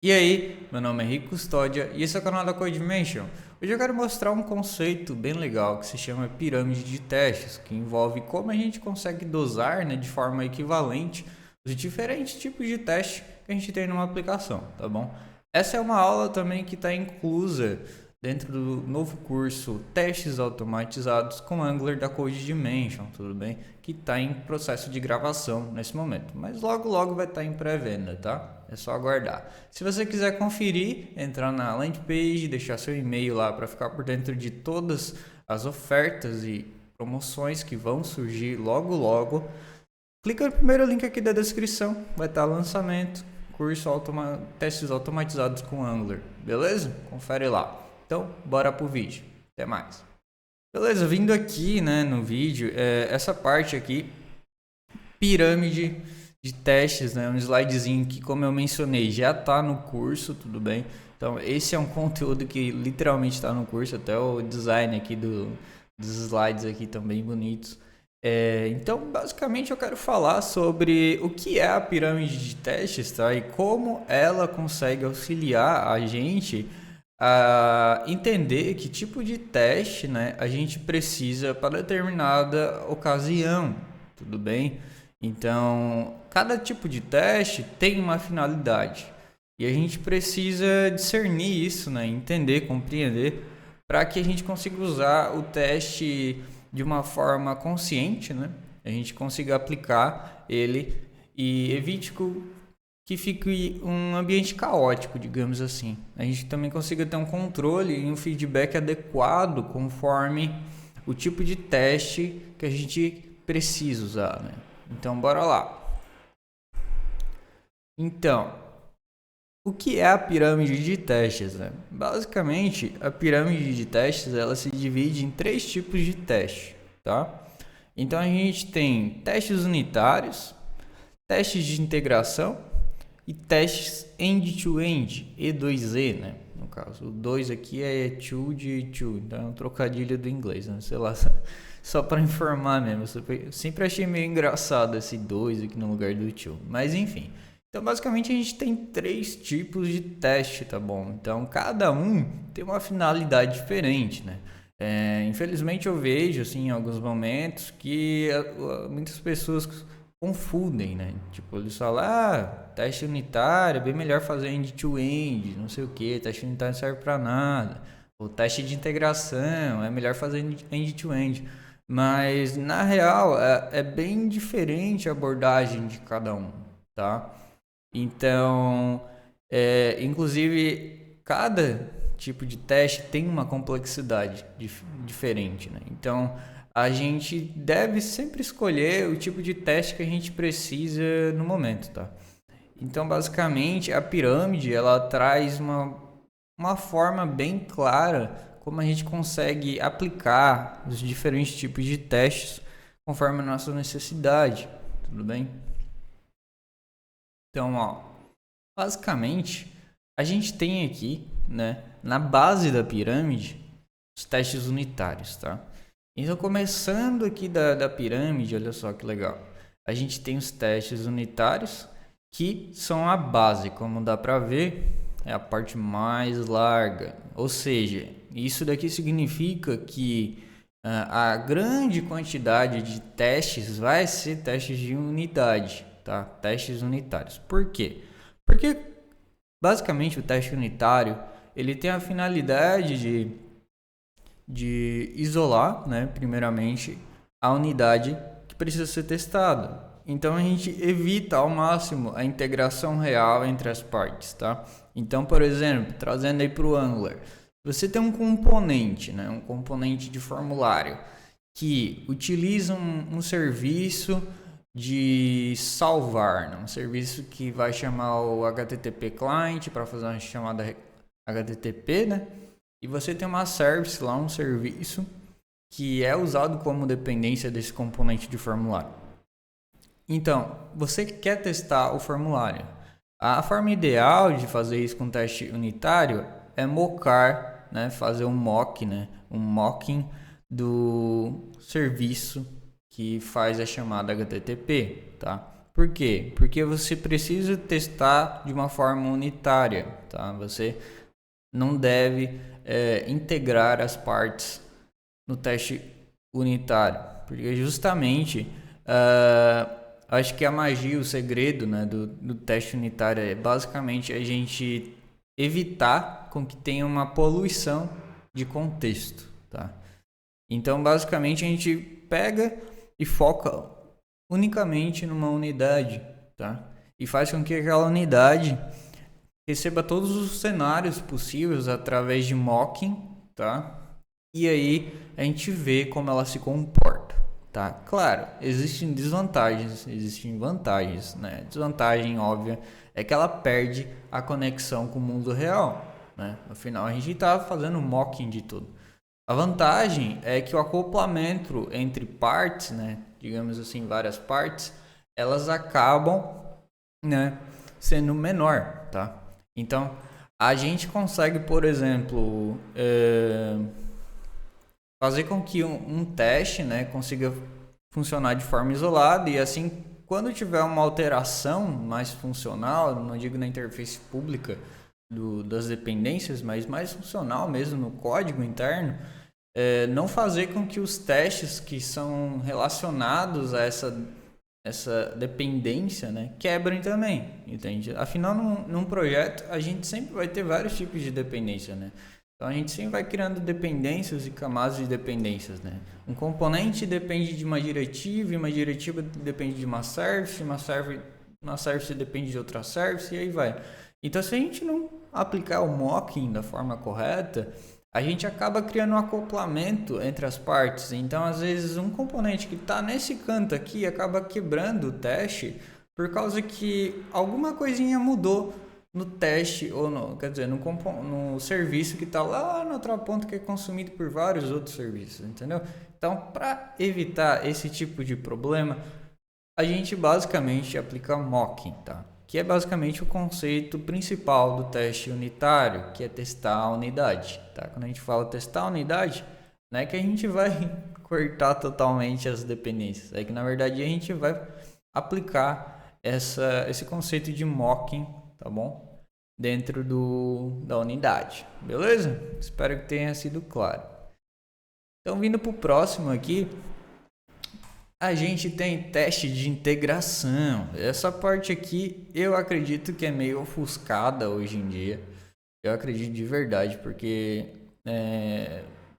E aí, meu nome é Rico Custódia e esse é o canal da Codemation. Hoje eu quero mostrar um conceito bem legal que se chama pirâmide de testes, que envolve como a gente consegue dosar, de forma equivalente os diferentes tipos de teste que a gente tem numa aplicação, tá bom? Essa é uma aula também que está inclusa dentro do novo curso Testes Automatizados com Angular da Codemation, tudo bem? Que está em processo de gravação nesse momento, mas logo vai estar em pré-venda, tá? É só aguardar. Se você quiser conferir, entrar na landing page, deixar seu e-mail lá para ficar por dentro de todas as ofertas e promoções que vão surgir logo. Clica no primeiro link aqui da descrição, vai estar lançamento, curso testes automatizados com Angular, beleza? Confere lá. Então, bora pro vídeo. Até mais. Beleza, vindo aqui, no vídeo, essa parte aqui, pirâmide de testes, um slidezinho que, como eu mencionei, já está no curso, tudo bem? Então, esse é um conteúdo que literalmente está no curso, até o design aqui dos slides aqui também bonitos. Então, basicamente, eu quero falar sobre o que é a pirâmide de testes, tá? E como ela consegue auxiliar a gente a entender que tipo de teste, a gente precisa para determinada ocasião, tudo bem? Então, cada tipo de teste tem uma finalidade e a gente precisa discernir isso, entender, compreender, para que a gente consiga usar o teste de uma forma consciente, a gente consiga aplicar ele e evite que fique um ambiente caótico, digamos assim. A gente também consiga ter um controle e um feedback adequado conforme o tipo de teste que a gente precisa usar, Então, bora lá. Então, o que é a pirâmide de testes, Basicamente, a pirâmide de testes, ela se divide em 3 tipos de teste, tá? Então, a gente tem testes unitários, testes de integração e testes end-to-end, E2E, no caso, o 2 aqui é to de to, então é um trocadilho do inglês, sei lá, só para informar mesmo. Eu sempre achei meio engraçado esse 2 aqui no lugar do to, mas enfim. Então, basicamente, a gente tem 3 tipos de teste, tá bom? Então, cada um tem uma finalidade diferente, infelizmente, eu vejo, assim, em alguns momentos que muitas pessoas confundem, Tipo, eles falam, teste unitário, é bem melhor fazer end-to-end, não sei o que, teste unitário não serve para nada. O teste de integração, é melhor fazer end-to-end. Mas, na real, é bem diferente a abordagem de cada um, tá? Então, inclusive, cada tipo de teste tem uma complexidade diferente, Então, a gente deve sempre escolher o tipo de teste que a gente precisa no momento, tá? Então, basicamente, a pirâmide, ela traz uma forma bem clara como a gente consegue aplicar os diferentes tipos de testes conforme a nossa necessidade, tudo bem? Então, basicamente, a gente tem aqui, na base da pirâmide, os testes unitários, tá? Então, começando aqui da pirâmide, olha só que legal. A gente tem os testes unitários, que são a base, como dá para ver, é a parte mais larga. Ou seja, isso daqui significa que a grande quantidade de testes vai ser testes de unidade, tá? Testes unitários. Por quê? Porque basicamente o teste unitário ele tem a finalidade de isolar, primeiramente, a unidade que precisa ser testada. Então a gente evita ao máximo a integração real entre as partes, tá? Então, por exemplo, trazendo aí para o Angular, você tem um componente, um componente de formulário que utiliza um serviço de salvar, um serviço que vai chamar o HTTP client para fazer uma chamada HTTP, E você tem uma service lá, um serviço que é usado como dependência desse componente de formulário. Então, você quer testar o formulário. A forma ideal de fazer isso com teste unitário é mockar, fazer um mock, um mocking do serviço que faz a chamada HTTP, tá? Por quê? Porque você precisa testar de uma forma unitária, tá? Você não deve integrar as partes no teste unitário, porque justamente acho que a magia, o segredo, né, do teste unitário é basicamente a gente evitar com que tenha uma poluição de contexto, tá? Então, basicamente, a gente pega e foca unicamente numa unidade, tá? E faz com que aquela unidade receba todos os cenários possíveis através de mocking, tá? E aí a gente vê como ela se comporta, tá? Claro, existem desvantagens, existem vantagens, né? Desvantagem óbvia é que ela perde a conexão com o mundo real, né? Afinal, a gente está fazendo mocking de tudo. A vantagem é que o acoplamento entre partes, né, digamos assim, várias partes, elas acabam, né, sendo menor, tá? Então, a gente consegue, por exemplo, fazer com que um teste, né, consiga funcionar de forma isolada e assim, quando tiver uma alteração mais funcional, não digo na interface pública das dependências, mas mais funcional mesmo no código interno, não fazer com que os testes que são relacionados a essa dependência, né, quebrem também, entende? Afinal, num projeto, a gente sempre vai ter vários tipos de dependência, né? Então, a gente sempre vai criando dependências e camadas de dependências, né? Um componente depende de uma diretiva, e uma diretiva depende de uma service depende de outra service, e aí vai. Então, se a gente não aplicar o mocking da forma correta, a gente acaba criando um acoplamento entre as partes. Então, às vezes, um componente que está nesse canto aqui acaba quebrando o teste por causa que alguma coisinha mudou no teste, ou no serviço que está lá na outra ponta, que é consumido por vários outros serviços, entendeu? Então, para evitar esse tipo de problema, a gente basicamente aplica mocking, tá? Que é basicamente o conceito principal do teste unitário, que é testar a unidade, tá? Quando a gente fala testar a unidade, não é que a gente vai cortar totalmente as dependências, é que na verdade a gente vai aplicar esse conceito de mocking, tá bom? Dentro da unidade, beleza? Espero que tenha sido claro. Então, vindo para o próximo aqui, a gente tem teste de integração. Essa parte aqui eu acredito que é meio ofuscada hoje em dia. Eu acredito de verdade, porque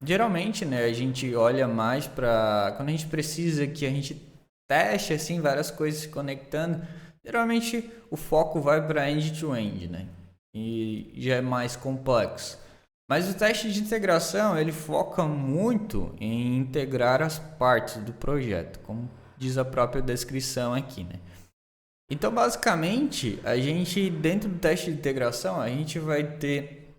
geralmente, né, a gente olha mais para quando a gente precisa que a gente teste assim várias coisas se conectando. Geralmente o foco vai para end-to-end, né? E já é mais complexo. Mas o teste de integração, ele foca muito em integrar as partes do projeto, como diz a própria descrição aqui, né? Então, basicamente, a gente, dentro do teste de integração, a gente vai ter,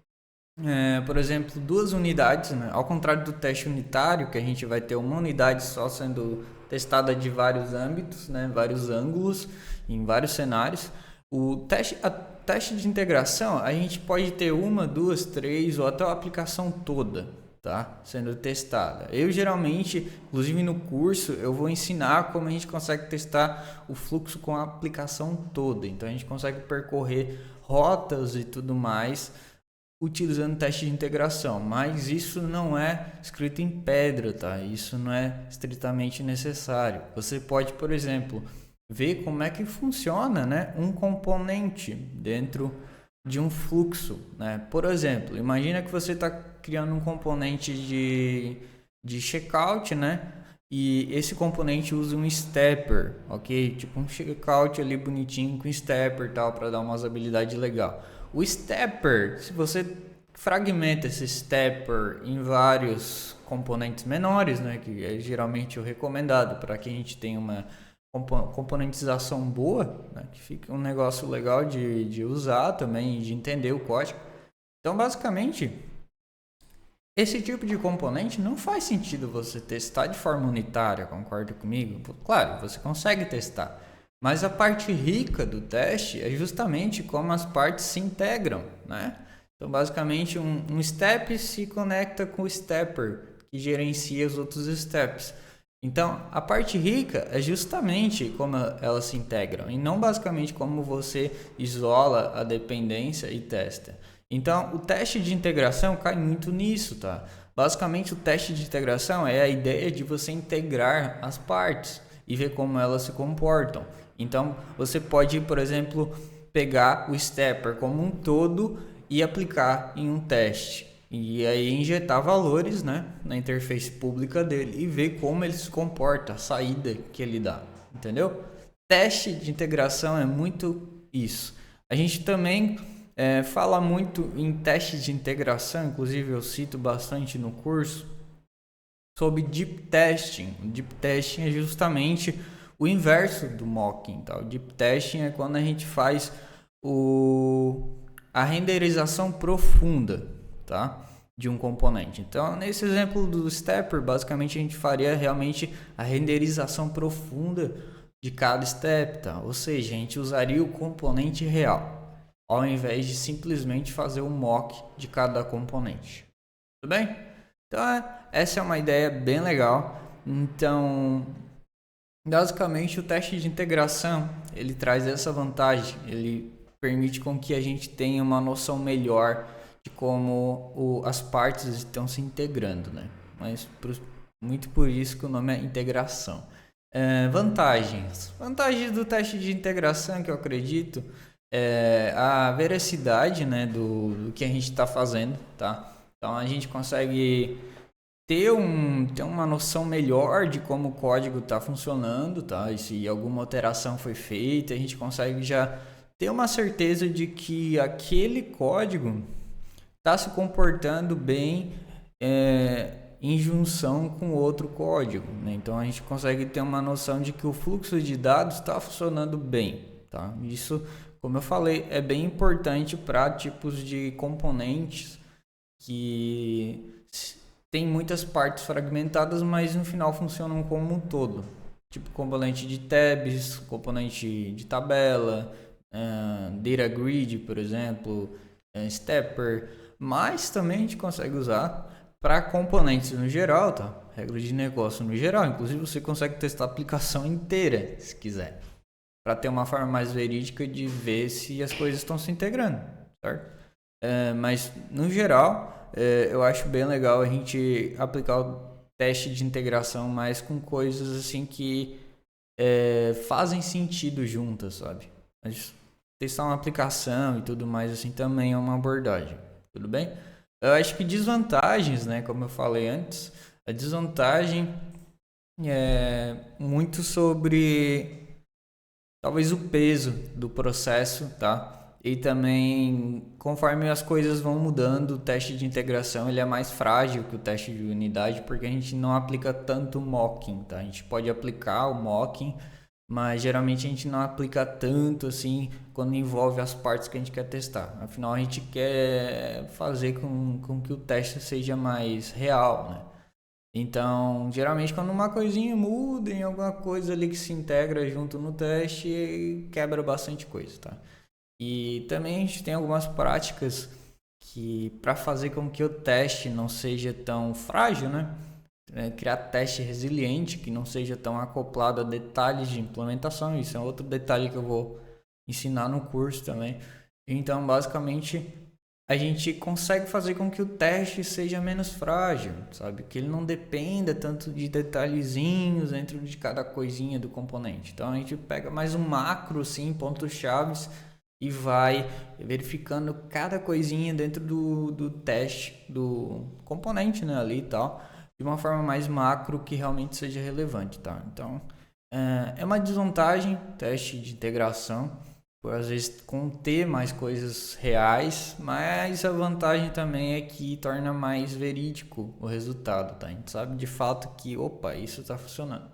por exemplo, duas unidades, né? Ao contrário do teste unitário, que a gente vai ter uma unidade só sendo testada de vários âmbitos, né? Vários ângulos, em vários cenários. A teste de integração, a gente pode ter uma, duas, três ou até a aplicação toda, tá? Sendo testada. Eu geralmente, inclusive no curso, eu vou ensinar como a gente consegue testar o fluxo com a aplicação toda. Então a gente consegue percorrer rotas e tudo mais utilizando teste de integração, mas isso não é escrito em pedra, tá? Isso não é estritamente necessário. Você pode, por exemplo, ver como é que funciona, né, um componente dentro de um fluxo, né? Por exemplo, imagina que você está criando um componente de checkout, né? E esse componente usa um stepper, ok? Tipo um checkout ali bonitinho com stepper e tal, para dar uma usabilidade legal. O stepper, se você fragmenta esse stepper em vários componentes menores, né? Que é geralmente o recomendado para que a gente tenha uma componentização boa, né, que fica um negócio legal de usar também, de entender o código. Então, basicamente, esse tipo de componente não faz sentido você testar de forma unitária, concorda comigo? Claro, você consegue testar, mas a parte rica do teste é justamente como as partes se integram, né? Então, basicamente, um step se conecta com o stepper, que gerencia os outros steps. Então, a parte rica é justamente como elas se integram e não basicamente como você isola a dependência e testa. Então, o teste de integração cai muito nisso, tá? Basicamente, o teste de integração é a ideia de você integrar as partes e ver como elas se comportam. Então, você pode, por exemplo, pegar o stepper como um todo e aplicar em um teste. E aí injetar valores, né, na interface pública dele e ver como ele se comporta, a saída que ele dá, entendeu? Teste de integração é muito isso. A gente também fala muito em teste de integração, inclusive eu cito bastante no curso, sobre deep testing. O deep testing é justamente o inverso do mocking. Tá? O deep testing é quando a gente faz a renderização profunda, tá? De um componente. Então, nesse exemplo do stepper, basicamente a gente faria realmente a renderização profunda de cada step, tá? Ou seja, a gente usaria o componente real, ao invés de simplesmente fazer o mock de cada componente. Tudo bem? Então, essa é uma ideia bem legal. Então, basicamente, o teste de integração, ele traz essa vantagem. Ele permite com que a gente tenha uma noção melhor de como as partes estão se integrando, né? Mas muito por isso que o nome é integração. Vantagens do teste de integração, que eu acredito, é a veracidade, né, do que a gente está fazendo, tá? Então a gente consegue ter uma noção melhor de como o código está funcionando, tá? E se alguma alteração foi feita, a gente consegue já ter uma certeza de que aquele código está se comportando bem em junção com outro código, né? Então a gente consegue ter uma noção de que o fluxo de dados está funcionando bem, tá? Isso, como eu falei, é bem importante para tipos de componentes que tem muitas partes fragmentadas, mas no final funcionam como um todo. Tipo componente de tabs, componente de tabela, data grid, por exemplo, stepper. Mas também a gente consegue usar para componentes no geral, tá? Regra de negócio no geral. Inclusive você consegue testar a aplicação inteira, se quiser, para ter uma forma mais verídica de ver se as coisas estão se integrando, certo? Mas no geral eu acho bem legal a gente aplicar o teste de integração mais com coisas assim que fazem sentido juntas, sabe? Mas testar uma aplicação e tudo mais assim também é uma abordagem, tudo bem? Eu acho que desvantagens, né, como eu falei antes, a desvantagem é muito sobre talvez o peso do processo, tá? E também, conforme as coisas vão mudando, o teste de integração ele é mais frágil que o teste de unidade, porque a gente não aplica tanto mocking, tá? A gente pode aplicar o mocking, mas geralmente a gente não aplica tanto assim quando envolve as partes que a gente quer testar. Afinal, a gente quer fazer com que o teste seja mais real, né? Então, geralmente quando uma coisinha muda em alguma coisa ali que se integra junto no teste, quebra bastante coisa, tá? E também a gente tem algumas práticas que para fazer com que o teste não seja tão frágil, né? Criar teste resiliente que não seja tão acoplado a detalhes de implementação. Isso é outro detalhe que eu vou ensinar no curso também. Então, basicamente, a gente consegue fazer com que o teste seja menos frágil, sabe? Que ele não dependa tanto de detalhezinhos dentro de cada coisinha do componente. Então, a gente pega mais um macro, assim, pontos-chaves e vai verificando cada coisinha dentro do teste do componente, né, ali e tal, de uma forma mais macro que realmente seja relevante, tá? Então, é uma desvantagem teste de integração, por às vezes conter mais coisas reais, mas a vantagem também é que torna mais verídico o resultado, tá? A gente sabe de fato que, opa, isso está funcionando,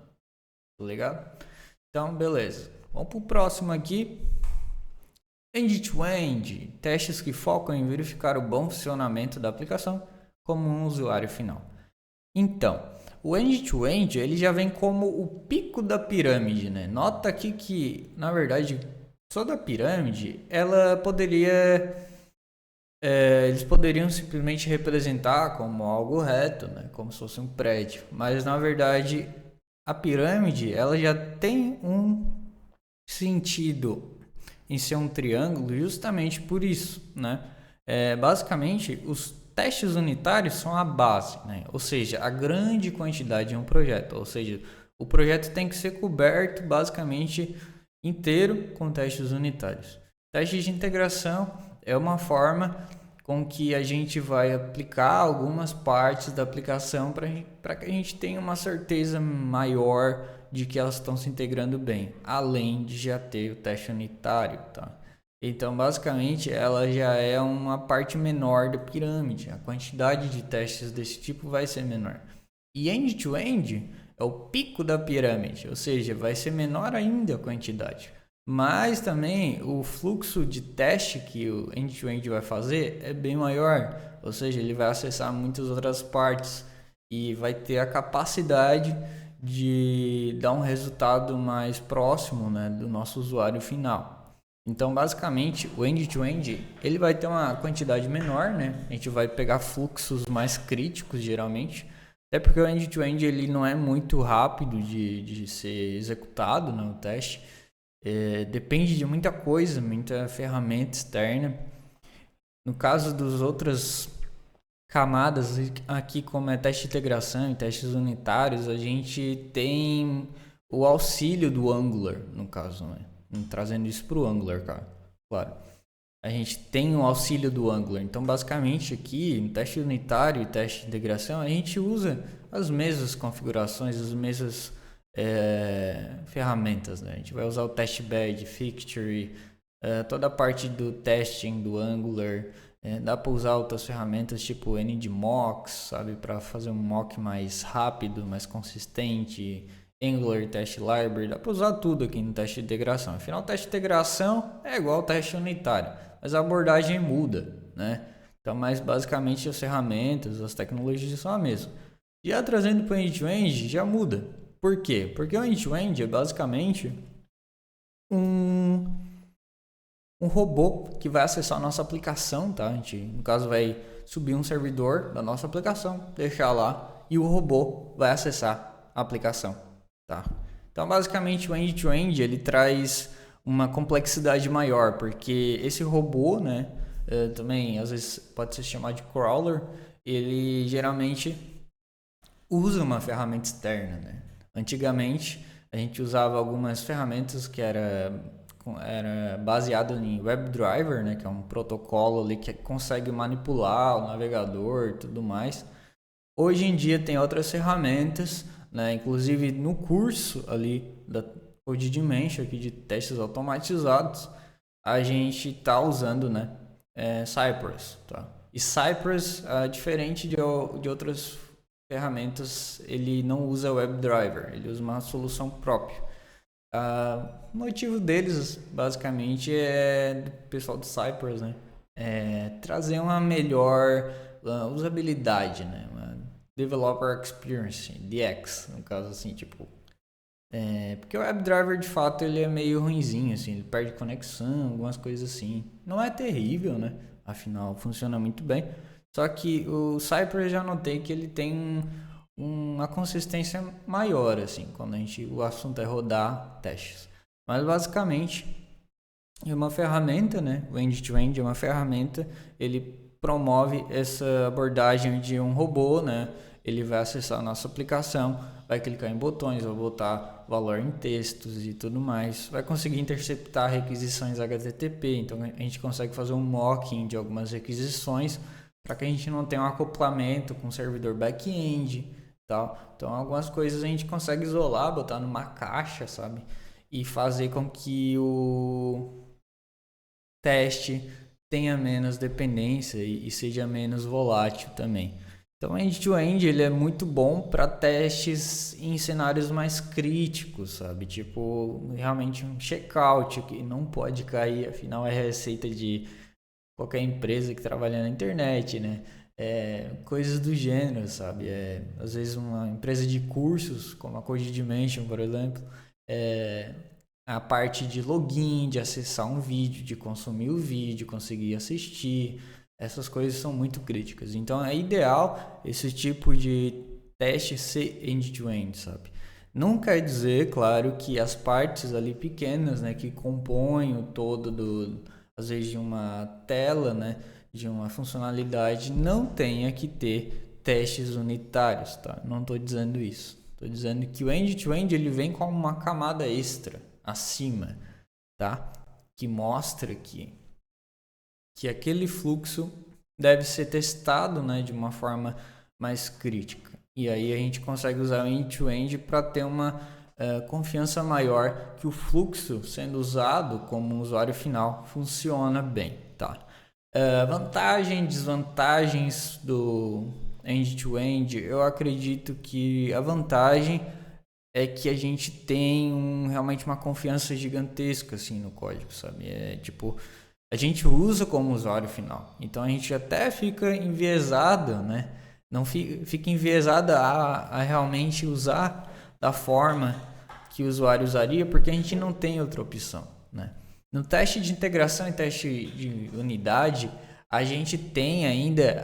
tá ligado? Então, beleza. Vamos pro próximo aqui. End-to-end, testes que focam em verificar o bom funcionamento da aplicação como um usuário final. Então, o end-to-end ele já vem como o pico da pirâmide, né? Nota aqui que, na verdade, só da pirâmide, ela poderia... eles poderiam simplesmente representar como algo reto, né? Como se fosse um prédio. Mas, na verdade, a pirâmide, ela já tem um sentido em ser um triângulo justamente por isso, né? Basicamente, os testes unitários são a base, né? Ou seja, a grande quantidade de um projeto. Ou seja, o projeto tem que ser coberto basicamente inteiro com testes unitários. Testes de integração é uma forma com que a gente vai aplicar algumas partes da aplicação para que a gente tenha uma certeza maior de que elas estão se integrando bem, além de já ter o teste unitário, tá? Então, basicamente, ela já é uma parte menor da pirâmide. A quantidade de testes desse tipo vai ser menor. E end-to-end é o pico da pirâmide, ou seja, vai ser menor ainda a quantidade. Mas também o fluxo de teste que o end-to-end vai fazer é bem maior, ou seja, ele vai acessar muitas outras partes e vai ter a capacidade de dar um resultado mais próximo, né, do nosso usuário final. Então, basicamente, o end-to-end ele vai ter uma quantidade menor, né? A gente vai pegar fluxos mais críticos, geralmente, até porque o end-to-end ele não é muito rápido de ser executado, né, o teste. Depende de muita coisa, muita ferramenta externa. No caso das outras camadas aqui, como é teste de integração e testes unitários, a gente tem o auxílio do Angular, no caso, né? Trazendo isso para o Angular, cara. Claro. A gente tem o auxílio do Angular. Então, basicamente, aqui, no teste unitário e teste de integração, a gente usa as mesmas configurações, as mesmas ferramentas, né? A gente vai usar o testbed, fixture, toda a parte do testing do Angular. Dá para usar outras ferramentas tipo NDMocks, sabe, para fazer um mock mais rápido, mais consistente. Angular Test Library, dá para usar tudo aqui no teste de integração. Afinal, o teste de integração é igual ao teste unitário, mas a abordagem muda, né? Então, mas basicamente as ferramentas, as tecnologias são a mesma. Já trazendo para o end-to-end, já muda. Por quê? Porque o end-to-end é basicamente um robô que vai acessar a nossa aplicação, tá? A gente, no caso, vai subir um servidor da nossa aplicação, deixar lá e o robô vai acessar a aplicação, tá? Então, basicamente, o end-to-end ele traz uma complexidade maior, porque esse robô, né, também às vezes pode ser chamado de crawler, ele geralmente usa uma ferramenta externa, né? Antigamente, a gente usava algumas ferramentas que era baseado em WebDriver, né, que é um protocolo ali que consegue manipular o navegador e tudo mais. Hoje em dia tem outras ferramentas, né, inclusive no curso ali da Code Dimension, aqui de testes automatizados, a gente está usando, né, Cypress, tá? E Cypress, diferente de outras ferramentas, ele não usa WebDriver, ele usa uma solução própria. O motivo deles, basicamente, é do pessoal do Cypress, né? Trazer uma melhor usabilidade, né? Uma Developer Experience, DX, no caso, assim, tipo... porque o WebDriver, de fato, ele é meio ruinzinho, assim, ele perde conexão, algumas coisas assim. Não é terrível, né? Afinal, funciona muito bem. Só que o Cypress, já notei que ele tem uma consistência maior, assim, quando o assunto é rodar testes. Mas basicamente é uma ferramenta, né? O end-to-end é uma ferramenta, ele promove essa abordagem de um robô, né? Ele vai acessar a nossa aplicação, vai clicar em botões, vai botar valor em textos e tudo mais, vai conseguir interceptar requisições HTTP, então a gente consegue fazer um mocking de algumas requisições para que a gente não tenha um acoplamento com o servidor back-end, tal. Então algumas coisas a gente consegue isolar, botar numa caixa, sabe? E fazer com que o teste tenha menos dependência e seja menos volátil também. Então, o end-to-end ele é muito bom para testes em cenários mais críticos, sabe? Tipo, realmente um checkout que não pode cair, afinal é receita de qualquer empresa que trabalha na internet, né? Coisas do gênero, sabe? Às vezes uma empresa de cursos, como a Code Dimension, por exemplo, a parte de login, de acessar um vídeo, de consumir o vídeo, conseguir assistir, essas coisas são muito críticas. Então é ideal esse tipo de teste ser end-to-end, sabe? Não quer dizer, claro, que as partes ali pequenas, né, que compõem o todo às vezes de uma tela, né, de uma funcionalidade, não tenha que ter testes unitários, tá? Não estou dizendo isso. Estou dizendo que o end-to-end ele vem com uma camada extra acima, tá? Que mostra que aquele fluxo deve ser testado, né, de uma forma mais crítica. E aí a gente consegue usar o end-to-end para ter uma confiança maior que o fluxo sendo usado como usuário final funciona bem, tá? Vantagem, desvantagens do end-to-end, eu acredito que a vantagem é que a gente tem realmente uma confiança gigantesca assim no código, sabe? É tipo, a gente usa como usuário final, então a gente até fica enviesado, né? Não fica enviesada a realmente usar da forma que o usuário usaria, porque a gente não tem outra opção, né? No teste de integração e teste de unidade, a gente tem ainda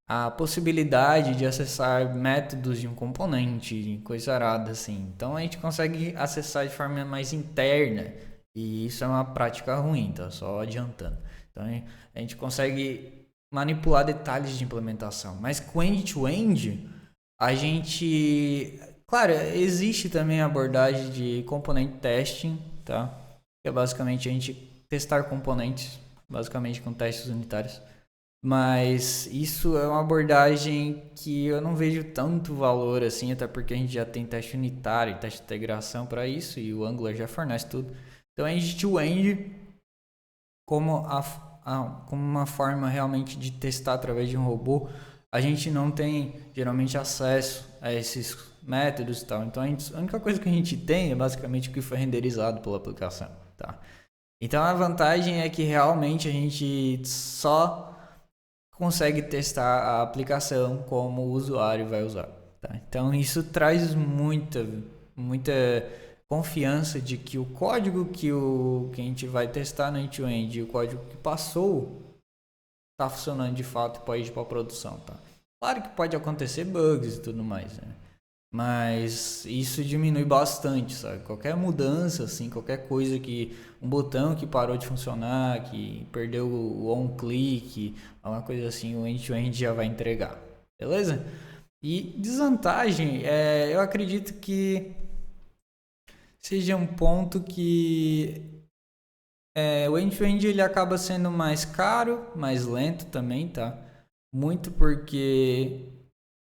a possibilidade de acessar métodos de um componente, coisa arada assim. Então a gente consegue acessar de forma mais interna, e isso é uma prática ruim, tá? Só adiantando. Então a gente consegue manipular detalhes de implementação, mas com end-to-end a gente, claro, existe também a abordagem de component testing, tá? Que é basicamente a gente testar componentes, basicamente com testes unitários. Mas isso é uma abordagem que eu não vejo tanto valor assim, até porque a gente já tem teste unitário, teste de integração para isso, e o Angular já fornece tudo. Então, end-to-end como, como uma forma realmente de testar através de um robô, a gente não tem geralmente acesso a esses métodos e tal. Então, a única coisa que a gente tem é basicamente o que foi renderizado pela aplicação, tá? Então, a vantagem é que realmente a gente só consegue testar a aplicação como o usuário vai usar, tá? Então isso traz muita confiança de que o código que a gente vai testar no end-to-end, o código que passou, está funcionando de fato e pode ir para a produção, tá? Claro que pode acontecer bugs e tudo mais, né? Mas isso diminui bastante, sabe? Qualquer mudança, assim, qualquer coisa um botão que parou de funcionar, que perdeu o on-click, alguma coisa assim, o end-to-end já vai entregar, beleza? E desvantagem, eu acredito que seja um ponto que o end-to-end ele acaba sendo mais caro, mais lento também, tá? Muito porque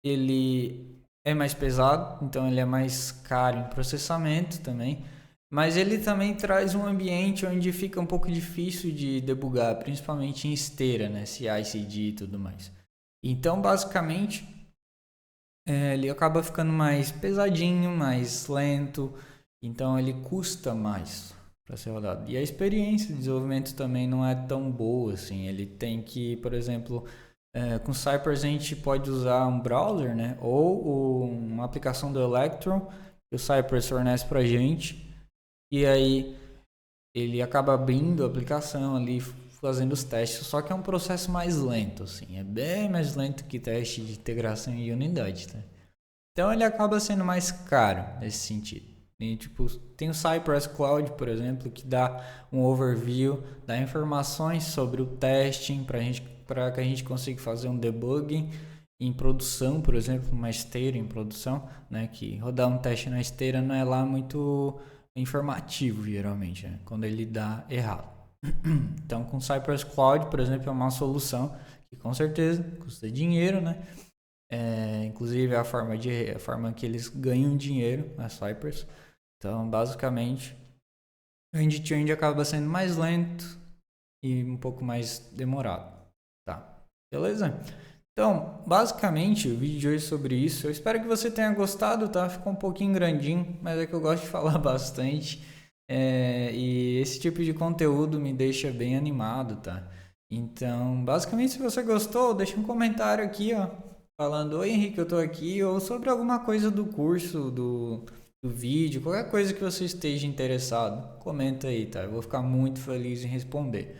ele é mais pesado, então ele é mais caro em processamento também, mas ele também traz um ambiente onde fica um pouco difícil de debugar, principalmente em esteira, né, CI/CD e tudo mais. Então, basicamente, ele acaba ficando mais pesadinho, mais lento, então ele custa mais para ser rodado. E a experiência de desenvolvimento também não é tão boa assim. Ele tem que, por exemplo, com Cypress a gente pode usar um browser, né? Ou uma aplicação do Electron que o Cypress fornece para a gente. E aí ele acaba abrindo a aplicação ali, fazendo os testes. Só que é um processo mais lento, assim. É bem mais lento que teste de integração em unidade, tá? Então ele acaba sendo mais caro nesse sentido. E, tipo, tem o Cypress Cloud, por exemplo, que dá um overview, dá informações sobre o testing para que a gente consiga fazer um debugging em produção, por exemplo, uma esteira em produção, né? Que rodar um teste na esteira não é lá muito informativo, geralmente, né? Quando ele dá errado. Então, com o Cypress Cloud, por exemplo, é uma solução que com certeza custa dinheiro, né? Inclusive a forma que eles ganham dinheiro na Cypress. Então, basicamente, o end-to-end acaba sendo mais lento e um pouco mais demorado, tá? Beleza? Então, basicamente, o vídeo de hoje é sobre isso. Eu espero que você tenha gostado, tá? Ficou um pouquinho grandinho, mas é que eu gosto de falar bastante. E esse tipo de conteúdo me deixa bem animado, tá? Então, basicamente, se você gostou, deixa um comentário aqui, ó, falando: oi, Henrique, eu tô aqui, ou sobre alguma coisa do curso, do vídeo, qualquer coisa que você esteja interessado, comenta aí, tá? Eu vou ficar muito feliz em responder.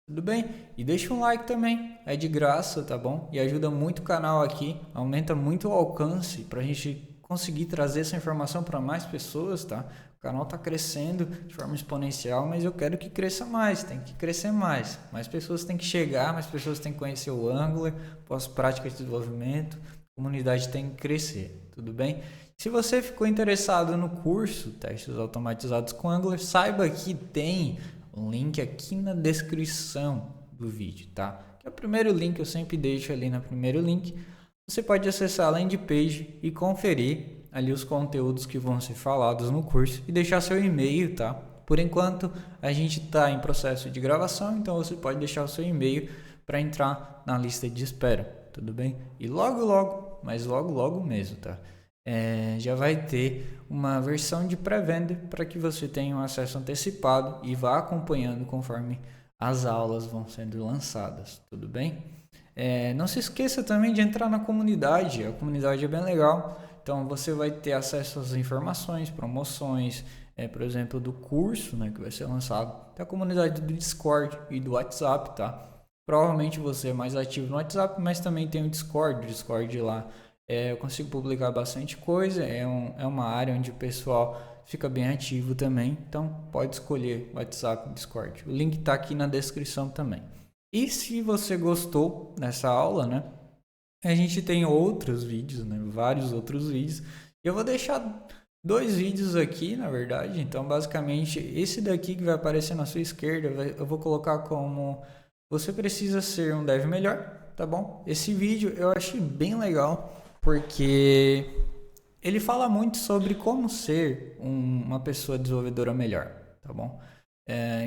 Tudo bem? E deixa um like também, é de graça, tá bom? E ajuda muito o canal aqui, aumenta muito o alcance pra gente conseguir trazer essa informação para mais pessoas, tá? O canal está crescendo de forma exponencial, mas eu quero que cresça mais, tem que crescer mais. Mais pessoas têm que chegar, mais pessoas têm que conhecer o Angular, as práticas de desenvolvimento, a comunidade tem que crescer, tudo bem? Se você ficou interessado no curso Testes Automatizados com Angular, saiba que tem um link aqui na descrição do vídeo, tá? Que é o primeiro link, eu sempre deixo ali no primeiro link. Você pode acessar a landing page e conferir ali os conteúdos que vão ser falados no curso e deixar seu e-mail, tá? Por enquanto, a gente está em processo de gravação, então você pode deixar o seu e-mail para entrar na lista de espera, tudo bem? E logo, logo, mas logo, logo mesmo, tá? Já vai ter uma versão de pré-venda para que você tenha um acesso antecipado e vá acompanhando conforme as aulas vão sendo lançadas, tudo bem? Não se esqueça também de entrar na comunidade, a comunidade é bem legal, então você vai ter acesso às informações, promoções, por exemplo, do curso, né, que vai ser lançado, tem a comunidade do Discord e do WhatsApp, tá? Provavelmente você é mais ativo no WhatsApp, mas também tem o Discord lá. Eu consigo publicar bastante coisa, é uma área onde o pessoal fica bem ativo também, então pode escolher WhatsApp e Discord. O link está aqui na descrição também. E se você gostou dessa aula, né, a gente tem outros vídeos, né, vários outros vídeos. Eu vou deixar 2 vídeos aqui, na verdade, então basicamente esse daqui que vai aparecer na sua esquerda, eu vou colocar como você precisa ser um dev melhor, tá bom? Esse vídeo eu achei bem legal, porque ele fala muito sobre como ser uma pessoa desenvolvedora melhor, tá bom?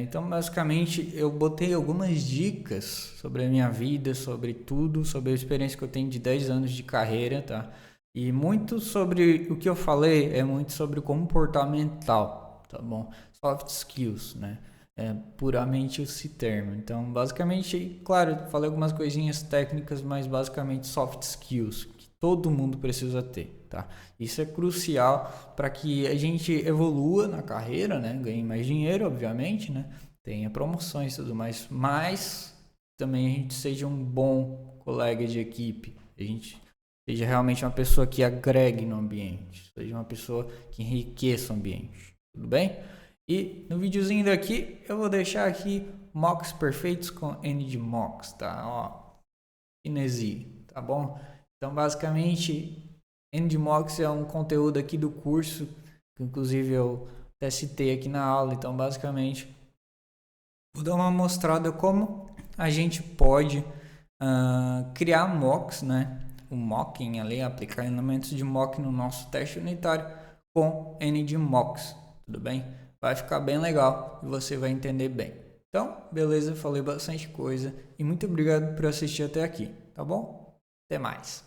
Então, basicamente, eu botei algumas dicas sobre a minha vida, sobre tudo, sobre a experiência que eu tenho de 10 anos de carreira, tá? E muito sobre o que eu falei é muito sobre o comportamental, tá bom? Soft skills, né? Puramente esse termo. Então, basicamente, claro, falei algumas coisinhas técnicas, mas basicamente soft skills, que todo mundo precisa ter, tá? Isso é crucial para que a gente evolua na carreira, né? Ganhe mais dinheiro, obviamente, né? Tenha promoções e tudo mais, mas também a gente seja um bom colega de equipe, a gente seja realmente uma pessoa que agregue no ambiente, seja uma pessoa que enriqueça o ambiente, tudo bem? E no videozinho daqui, eu vou deixar aqui mocks perfeitos com N de mocks, tá? Ó, Kinesi, tá bom? Então, basicamente, N de mocks é um conteúdo aqui do curso, que inclusive eu até citei aqui na aula. Então, basicamente, vou dar uma mostrada como a gente pode criar mocks, né? O mocking ali, aplicar elementos de mock no nosso teste unitário com N de mocks, tudo bem? Vai ficar bem legal e você vai entender bem. Então, beleza, falei bastante coisa e muito obrigado por assistir até aqui, tá bom? Até mais.